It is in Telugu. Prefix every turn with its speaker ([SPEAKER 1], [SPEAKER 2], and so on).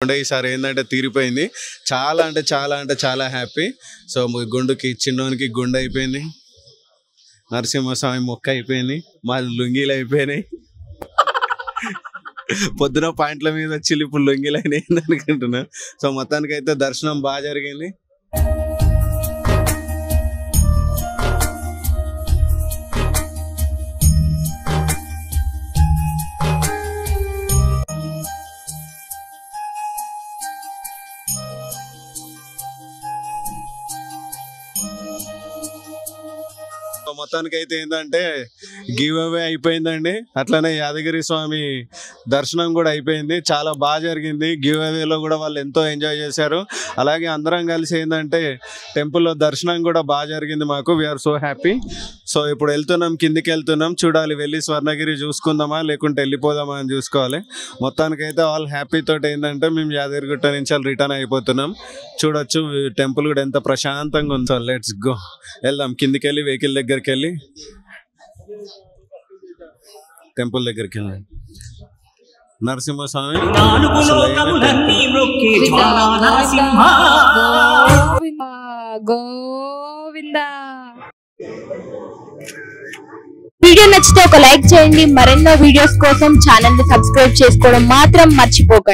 [SPEAKER 1] ఈసారి ఏంటంటే తీరిపోయింది. చాలా అంటే చాలా హ్యాపీ. సో గుండుకి చిన్నోనికి గుండె అయిపోయింది, నరసింహస్వామి మొక్క అయిపోయింది, మా లుంగీలు అయిపోయినాయి. పొద్దున పాయింట్ల మీద వచ్చి ఇప్పుడు లుంగీలు అయినాయి అనుకుంటున్నా. సో మొత్తానికి అయితే దర్శనం బాగా జరిగింది. మొత్తానికి అయితే ఏంటంటే గివ్ అవే అయిపోయిందండి. అట్లనే యాదగిరి స్వామి దర్శనం కూడా అయిపోయింది. చాలా బాగా జరిగింది. గివ్ అవేలో కూడా వాళ్ళు ఎంతో ఎంజాయ్ చేశారు. అలాగే అందరం కలిసి ఏంటంటే టెంపుల్లో దర్శనం కూడా బాగా జరిగింది మాకు. We are so happy. సో ఇప్పుడు వెళ్తున్నాం, కిందికి వెళ్తున్నాం. చూడాలి, వెళ్ళి స్వర్ణగిరి చూసుకుందామా లేకుంటే వెళ్ళిపోదామా అని చూసుకోవాలి. మొత్తానికైతే ఆల్ హ్యాపీ తోటి ఏంటంటే మేము యాదగిరిగుట్ట నుంచి రిటర్న్ అయిపోతున్నాం. చూడొచ్చు టెంపుల్ కూడా ఎంత ప్రశాంతంగా ఉంది. సో లెట్స్ గో, వెళ్దాం కిందికి వెళ్ళి వెహికల్ దగ్గరికి వెళ్ళి టెంపుల్ దగ్గరికి వెళ్ళాం. నరసింహస్వామి
[SPEAKER 2] గోవిందా. వీడియో నచ్చితే ఒక లైక్ చేయండి. మరెన్నో వీడియోస్ కోసం ఛానల్ ని సబ్స్క్రైబ్ చేసుకోవడం మాత్రం మర్చిపోకండి.